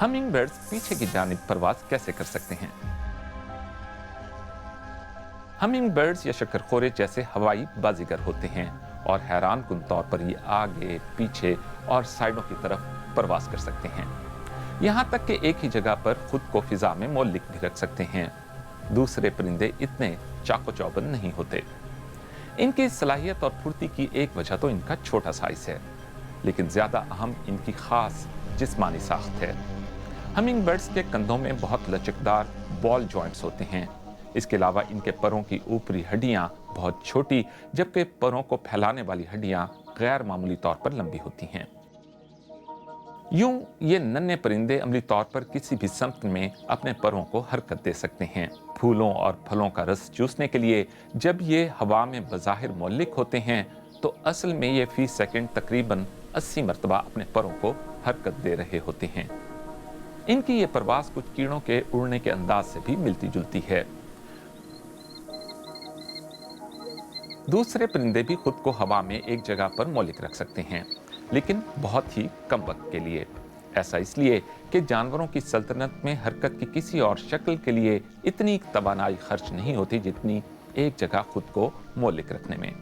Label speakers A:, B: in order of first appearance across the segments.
A: Humming birds पीछे की जानिब परवाज कैसे कर सकते हैं? हमिंग बर्ड्स या शक्करखोरे जैसे हवाई बाजीगर होते हैं और हैरान कुन तौर पर ये आगे, पीछे और साइडों की तरफ परवाज कर सकते हैं। यहाँ तक कि एक ही जगह पर खुद को फिजा में मोल्लिक भी रख सकते हैं। दूसरे परिंदे इतने चाको चौबंद नहीं होते। इनकी सलाहियत और फुर्ती की एक वजह तो इनका छोटा साइज है, लेकिन ज्यादा अहम इनकी खास जिस्मानी साख्त है। हमिंग बर्ड्स के कंधों में बहुत लचकदार बॉल जॉइंट्स होते हैं। इसके अलावा इनके परों की ऊपरी हड्डियां बहुत छोटी, जबकि परों को फैलाने वाली हड्डियां गैर मामूली तौर पर लंबी होती हैं। यूं ये नन्हे परिंदे अमली तौर पर किसी भी समत में अपने परों को हरकत दे सकते हैं। फूलों और फलों का रस चूसने के लिए जब ये हवा में बज़ाहिर मौलिक होते हैं, तो असल में ये फी सेकंड तकरीबन 80 मरतबा अपने परों को हरकत दे रहे होते हैं। इनकी ये परवास कुछ कीड़ों के उड़ने के अंदाज से भी मिलती जुलती है। दूसरे परिंदे भी खुद को हवा में एक जगह पर मौलिक रख सकते हैं, लेकिन बहुत ही कम वक्त के लिए। ऐसा इसलिए कि जानवरों की सल्तनत में हरकत की किसी और शक्ल के लिए इतनी तवानाई खर्च नहीं होती जितनी एक जगह खुद को मौलिक रखने में।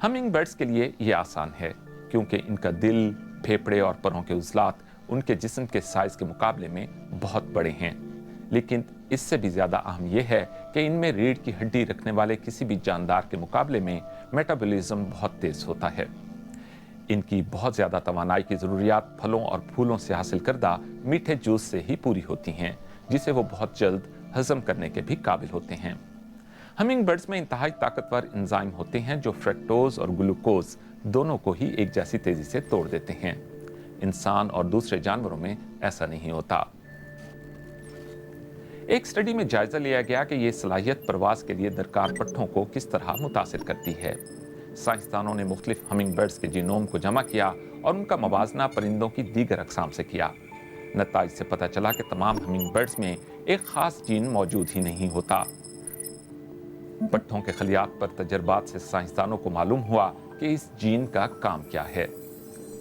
A: हमिंग बर्ड्स के लिए यह आसान है, क्योंकि इनका दिल, फेफड़े और परों के उजलात उनके जिस्म के साइज के मुकाबले में बहुत बड़े हैं। लेकिन इससे भी ज्यादा अहम यह है कि इनमें रीढ़ की हड्डी रखने वाले किसी भी जानदार के मुकाबले में मेटाबॉलिज्म बहुत तेज होता है। इनकी बहुत ज्यादा तवानाई की जरूरियात फलों और फूलों से हासिल करदा मीठे जूस से ही पूरी होती हैं, जिसे वो बहुत जल्द हजम करने के भी काबिल होते हैं। हमिंग बर्ड्स में इंतहाई ताकतवर एंजाइम होते हैं जो फ्रक्टोज और ग्लूकोज दोनों को ही एक जैसी तेजी से तोड़ देते हैं। इंसान और दूसरे जानवरों में ऐसा नहीं होता। एक स्टडी में जायजा लिया गया कि यह सलाहियत परवास के लिए दरकार पट्ठों को किस तरह मुतासिर करती है। साइंसदानों ने मुख्तलिफ हमिंग बर्ड्स के जीनोम को जमा किया और उनका मवाजना परिंदों की दीगर अकसाम से किया। नताइज से पता चला कि तमाम हमिंग बर्ड्स में एक खास जीन मौजूद ही नहीं होता। पट्ठों के खलियात पर तजर्बात से साइंसदानों को मालूम हुआ कि इस जीन का काम क्या है।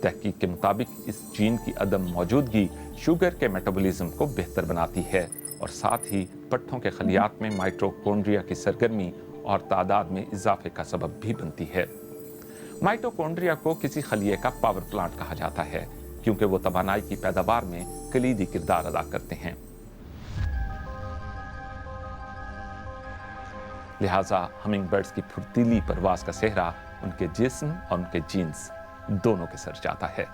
A: तहकीक के मुताबिक इस जीन की अदम मौजूदगी शुगर के मेटाबॉलिज्म को बेहतर बनाती है और साथ ही पट्ठों के खलियात में माइटोकॉन्ड्रिया की सरगर्मी और तादाद में इजाफे का सबब भी बनती है। माइटोकॉन्ड्रिया को किसी खलिए का पावर प्लांट कहा जाता है, क्योंकि वो तवानाई की पैदावार में कलीदी किरदार अदा करते हैं। लिहाजा हमिंग बर्ड्स की फुर्तीली परवास का सेहरा उनके जिस्म और उनके जीन्स दोनों के सर जाता है।